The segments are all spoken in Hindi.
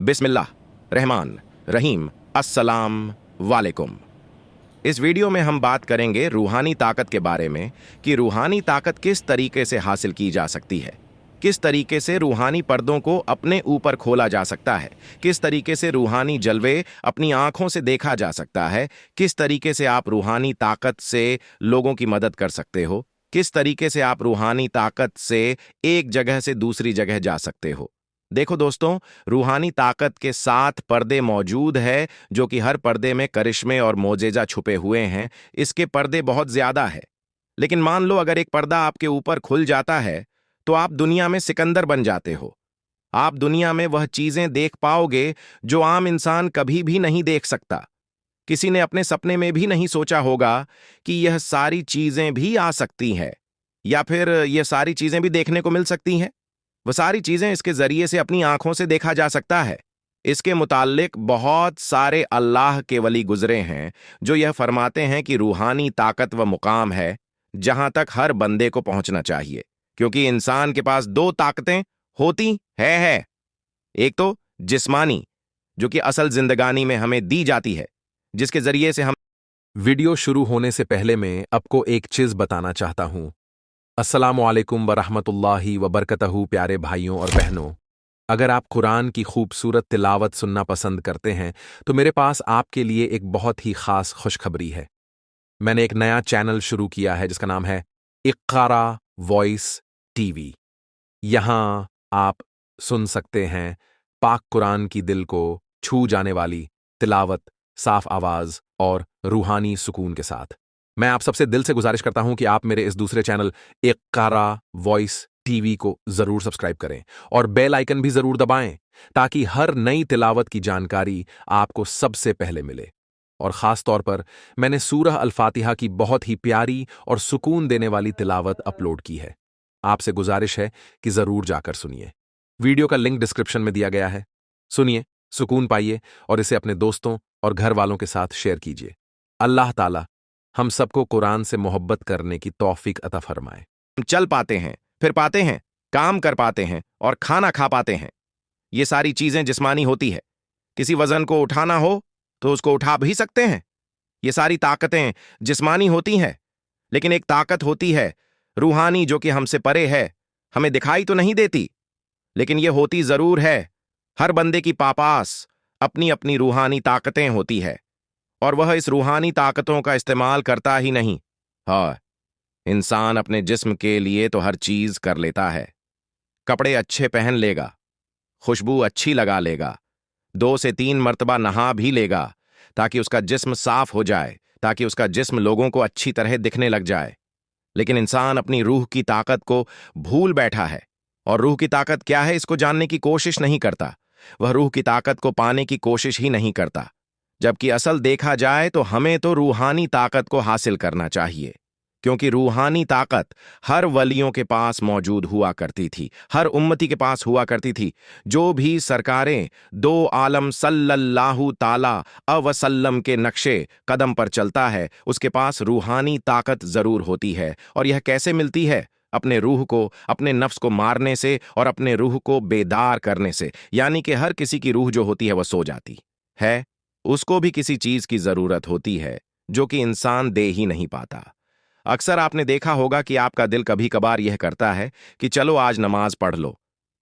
बिस्मिल्लाह रहमान रहीम अस्सलाम वालेकुम। इस वीडियो में हम बात करेंगे रूहानी ताकत के बारे में कि रूहानी ताकत किस तरीके से हासिल की जा सकती है, किस तरीके से रूहानी पर्दों को अपने ऊपर खोला जा सकता है, किस तरीके से रूहानी जलवे अपनी आंखों से देखा जा सकता है, किस तरीके से आप रूहानी ताकत से लोगों की मदद कर सकते हो, किस तरीके से आप रूहानी ताकत से एक जगह से दूसरी जगह जा सकते हो। देखो दोस्तों, रूहानी ताकत के 7 पर्दे मौजूद है, जो कि हर पर्दे में करिश्मे और मोजेजा छुपे हुए हैं। इसके पर्दे बहुत ज्यादा है, लेकिन मान लो अगर एक पर्दा आपके ऊपर खुल जाता है तो आप दुनिया में सिकंदर बन जाते हो। आप दुनिया में वह चीजें देख पाओगे जो आम इंसान कभी भी नहीं देख सकता। किसी ने अपने सपने में भी नहीं सोचा होगा कि यह सारी चीजें भी आ सकती हैं, या फिर यह सारी चीजें भी देखने को मिल सकती हैं। वह सारी चीजें इसके जरिए से अपनी आंखों से देखा जा सकता है। इसके मुताल्लिक बहुत सारे अल्लाह के वली गुजरे हैं जो यह फरमाते हैं कि रूहानी ताकत व मुकाम है जहां तक हर बंदे को पहुंचना चाहिए, क्योंकि इंसान के पास 2 ताकतें होती है। एक तो जिस्मानी, जो कि असल जिंदगानी में हमें दी जाती है, जिसके जरिए से हम। वीडियो शुरू होने से पहले मैं आपको एक चीज बताना चाहता हूं। अस्सलामुअलैकुम वरहमतुल्लाहि वबरकतहू। प्यारे भाइयों और बहनों, अगर आप कुरान की खूबसूरत तिलावत सुनना पसंद करते हैं तो मेरे पास आपके लिए एक बहुत ही खास खुशखबरी है। मैंने एक नया चैनल शुरू किया है जिसका नाम है इक्कारा वॉइस टीवी। यहां आप सुन सकते हैं पाक कुरान की दिल को छू जाने वाली तिलावत साफ आवाज और रूहानी सुकून के साथ। मैं आप सबसे दिल से गुजारिश करता हूं कि आप मेरे इस दूसरे चैनल इक्कारा वॉइस टीवी को जरूर सब्सक्राइब करें और बेल आइकन भी जरूर दबाएं, ताकि हर नई तिलावत की जानकारी आपको सबसे पहले मिले। और खास तौर पर मैंने सूरह अल फातिहा की बहुत ही प्यारी और सुकून देने वाली तिलावत अपलोड की है। आपसे गुजारिश है कि जरूर जाकर सुनिए। वीडियो का लिंक डिस्क्रिप्शन में दिया गया है। सुनिए, सुकून पाइए और इसे अपने दोस्तों और घर वालों के साथ शेयर कीजिए। अल्लाह ताला हम सबको कुरान से मोहब्बत करने की तौफीक अता फरमाए। चल पाते हैं, फिर पाते हैं, काम कर पाते हैं और खाना खा पाते हैं। ये सारी चीजें जिस्मानी होती है। किसी वजन को उठाना हो तो उसको उठा भी सकते हैं। ये सारी ताकतें जिस्मानी होती हैं, लेकिन एक ताकत होती है रूहानी, जो कि हमसे परे है, हमें दिखाई तो नहीं देती, लेकिन ये होती जरूर है। हर बंदे की पास अपनी अपनी रूहानी ताकतें होती है, और वह इस रूहानी ताकतों का इस्तेमाल करता ही नहीं। हाँ, इंसान अपने जिस्म के लिए तो हर चीज कर लेता है। कपड़े अच्छे पहन लेगा, खुशबू अच्छी लगा लेगा, 2 से 3 मर्तबा नहा भी लेगा, ताकि उसका जिस्म साफ हो जाए, ताकि उसका जिस्म लोगों को अच्छी तरह दिखने लग जाए। लेकिन इंसान अपनी रूह की ताकत को भूल बैठा है, और रूह की ताकत क्या है इसको जानने की कोशिश नहीं करता। वह रूह की ताकत को पाने की कोशिश ही नहीं करता। जबकि असल देखा जाए तो हमें तो रूहानी ताकत को हासिल करना चाहिए, क्योंकि रूहानी ताकत हर वलियों के पास मौजूद हुआ करती थी, हर उम्मती के पास हुआ करती थी। जो भी सरकारें 2 आलम सल्लल्लाहु ताला अवसल्लम के नक्शे कदम पर चलता है, उसके पास रूहानी ताकत जरूर होती है। और यह कैसे मिलती है? अपने रूह को, अपने नफ्स को मारने से और अपने रूह को बेदार करने से। यानी कि हर किसी की रूह जो होती है वह सो जाती है, उसको भी किसी चीज की जरूरत होती है जो कि इंसान दे ही नहीं पाता। अक्सर आपने देखा होगा कि आपका दिल कभी कभार यह करता है कि चलो आज नमाज पढ़ लो।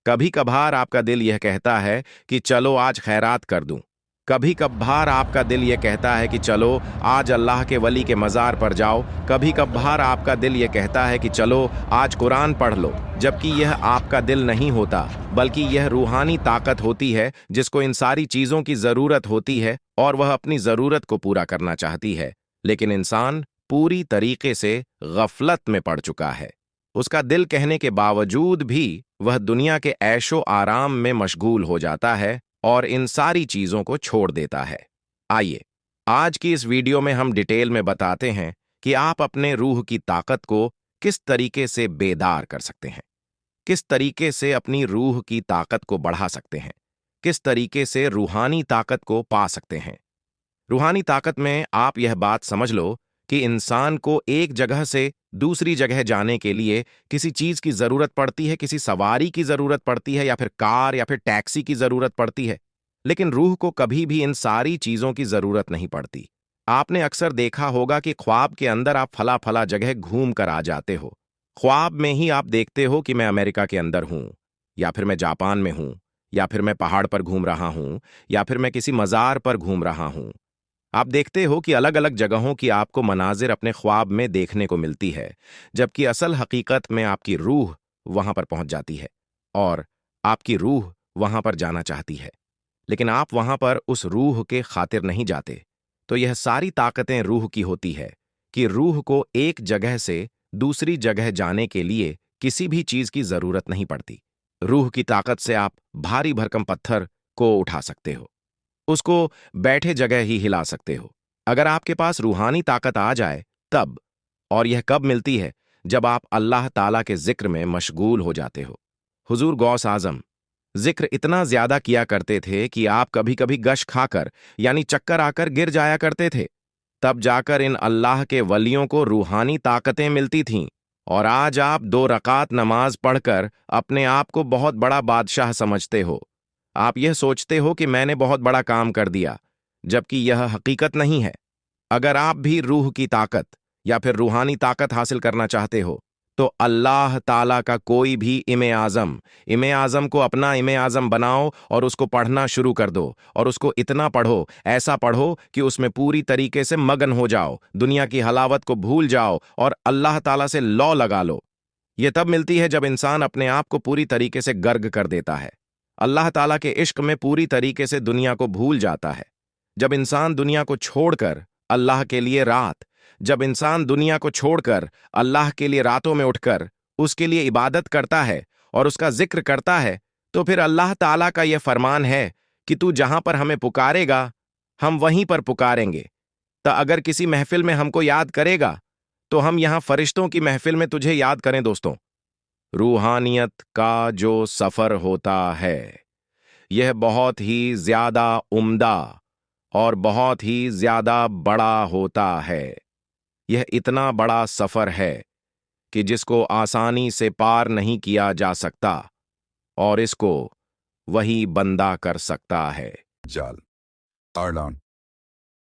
कभी कभार आपका दिल यह कहता है कि चलो आज खैरात कर दूं। कभी कभार आपका दिल यह कहता है कि चलो आज अल्लाह के वली के मज़ार पर जाओ। कभी कभार आपका दिल यह कहता है कि चलो आज कुरान पढ़ लो। जबकि यह आपका दिल नहीं होता, बल्कि यह रूहानी ताकत होती है जिसको इन सारी चीज़ों की ज़रूरत होती है, और वह अपनी ज़रूरत को पूरा करना चाहती है। लेकिन इंसान पूरी तरीके से गफलत में पड़ चुका है। उसका दिल कहने के बावजूद भी वह दुनिया के ऐशो आराम में मशगूल हो जाता है और इन सारी चीजों को छोड़ देता है। आइए आज की इस वीडियो में हम डिटेल में बताते हैं कि आप अपने रूह की ताकत को किस तरीके से बेदार कर सकते हैं, किस तरीके से अपनी रूह की ताकत को बढ़ा सकते हैं, किस तरीके से रूहानी ताकत को पा सकते हैं। रूहानी ताकत में आप यह बात समझ लो कि इंसान को एक जगह से दूसरी जगह जाने के लिए किसी चीज की जरूरत पड़ती है, किसी सवारी की जरूरत पड़ती है, या फिर कार या फिर टैक्सी की जरूरत पड़ती है। लेकिन रूह को कभी भी इन सारी चीजों की जरूरत नहीं पड़ती। आपने अक्सर देखा होगा कि ख्वाब के अंदर आप फला फला जगह घूम कर आ जाते हो। ख्वाब में ही आप देखते हो कि मैं अमेरिका के अंदर हूं, या फिर मैं जापान में हूं, या फिर मैं पहाड़ पर घूम रहा हूं, या फिर मैं किसी मजार पर घूम रहा हूं। आप देखते हो कि अलग अलग जगहों की आपको मनाजिर अपने ख्वाब में देखने को मिलती है, जबकि असल हकीकत में आपकी रूह वहां पर पहुंच जाती है और आपकी रूह वहां पर जाना चाहती है, लेकिन आप वहां पर उस रूह के खातिर नहीं जाते। तो यह सारी ताकतें रूह की होती है कि रूह को एक जगह से दूसरी जगह जाने के लिए किसी भी चीज की जरूरत नहीं पड़ती। रूह की ताकत से आप भारी भरकम पत्थर को उठा सकते हो, उसको बैठे जगह ही हिला सकते हो। अगर आपके पास रूहानी ताकत आ जाए तब, और यह कब मिलती है? जब आप अल्लाह ताला के जिक्र में मशगूल हो जाते हो। हुजूर गौस आजम जिक्र इतना ज्यादा किया करते थे कि आप कभी कभी गश खाकर यानी चक्कर आकर गिर जाया करते थे। तब जाकर इन अल्लाह के वलियों को रूहानी ताकतें मिलती थीं, और आज आप 2 रकात नमाज पढ़कर अपने आप को बहुत बड़ा बादशाह समझते हो। आप यह सोचते हो कि मैंने बहुत बड़ा काम कर दिया, जबकि यह हकीकत नहीं है। अगर आप भी रूह की ताकत या फिर रूहानी ताकत हासिल करना चाहते हो, तो अल्लाह ताला का कोई भी इमे आजम को अपना इमे आजम बनाओ और उसको पढ़ना शुरू कर दो, और उसको इतना पढ़ो, ऐसा पढ़ो कि उसमें पूरी तरीके से मगन हो जाओ, दुनिया की हलावत को भूल जाओ और अल्लाह ताला से लौ लगा लो। यह तब मिलती है जब इंसान अपने आप को पूरी तरीके से गर्ग कर देता है, अल्लाह ताला के इश्क में पूरी तरीके से दुनिया को भूल जाता है। जब इंसान दुनिया को छोड़कर अल्लाह के लिए जब इंसान दुनिया को छोड़कर अल्लाह के लिए रातों में उठकर उसके लिए इबादत करता है और उसका जिक्र करता है, तो फिर अल्लाह ताला का यह फरमान है कि तू जहां पर हमें पुकारेगा हम वहीं पर पुकारेंगे। तो अगर किसी महफिल में हमको याद करेगा, तो हम यहां फरिश्तों की महफिल में तुझे याद करें। दोस्तों, रूहानियत का जो सफर होता है, यह बहुत ही ज्यादा उम्दा और बहुत ही ज्यादा बड़ा होता है। यह इतना बड़ा सफर है कि जिसको आसानी से पार नहीं किया जा सकता, और इसको वही बंदा कर सकता है। जाल आर्लान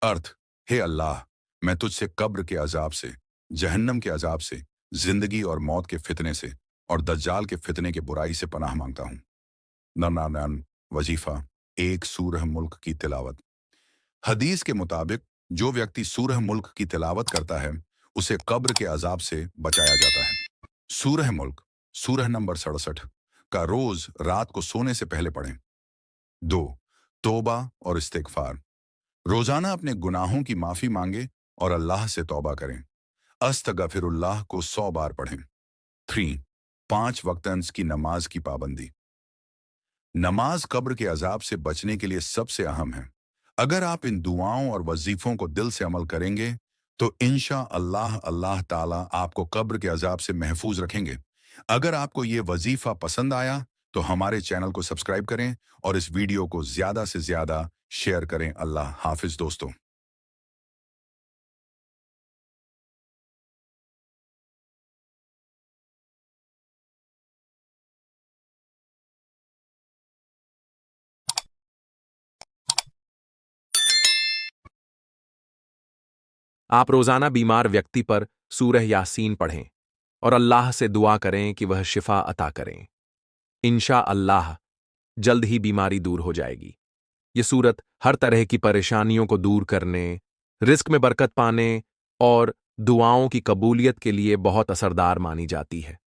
अर्थ, हे अल्लाह, मैं तुझसे कब्र के अजाब से, जहन्नम के अजाब से, जिंदगी और मौत के फितने से और दज्जाल के फितने के बुराई से पनाह मांगता हूँ। नरनान वजीफा 1 सूरह मुल्क की तिलावत। हदीस के मुताबिक जो व्यक्ति सूरह मुल्क की तिलावत करता है उसे कब्र के अजाब से बचाया जाता है। सूरह मुल्क सूरह नंबर 67 का रोज रात को सोने से पहले पढ़ें। 2. तौबा और इस्तिगफार। रोजाना अपने गुनाहों की माफी मांगे और अल्लाह से तौबा करें। अस्तगफिरुल्लाह को 100 बार पढ़ें। 3. 5 वक्तंस की नमाज की पाबंदी। नमाज कब्र के अजाब से बचने के लिए सबसे अहम है। अगर आप इन दुआओं और वजीफों को दिल से अमल करेंगे तो इंशाअल्लाह अल्लाह ताला आपको कब्र के अजाब से महफूज रखेंगे। अगर आपको ये वजीफा पसंद आया तो हमारे चैनल को सब्सक्राइब करें और इस वीडियो को ज्यादा से ज्यादा शेयर करें। अल्लाह हाफिज दोस्तों। आप रोजाना बीमार व्यक्ति पर सूरह यासीन पढ़ें और अल्लाह से दुआ करें कि वह शिफा अता करें। इंशा अल्लाह जल्द ही बीमारी दूर हो जाएगी। ये सूरत हर तरह की परेशानियों को दूर करने, रिस्क में बरकत पाने और दुआओं की कबूलियत के लिए बहुत असरदार मानी जाती है।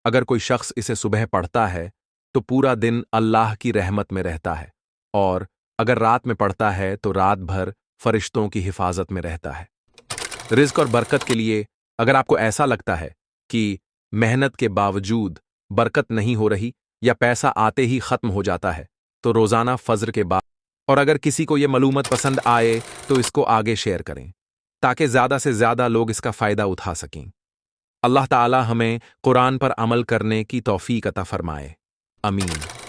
अगर कोई शख्स इसे सुबह पढ़ता है तो पूरा दिन अल्लाह की रहमत में रहता है, और अगर रात में पढ़ता है तो रात भर फरिश्तों की हिफाजत में रहता है। रिस्क और बरकत के लिए अगर आपको ऐसा लगता है कि मेहनत के बावजूद बरकत नहीं हो रही या पैसा आते ही खत्म हो जाता है, तो रोजाना फज्र के बाद, और अगर किसी को यह मालूमत पसंद आए तो इसको आगे शेयर करें ताकि ज्यादा से ज्यादा लोग इसका फायदा उठा सकें। अल्लाह ताला हमें कुरान पर अमल करने की तौफीक अता फरमाए। अमीन।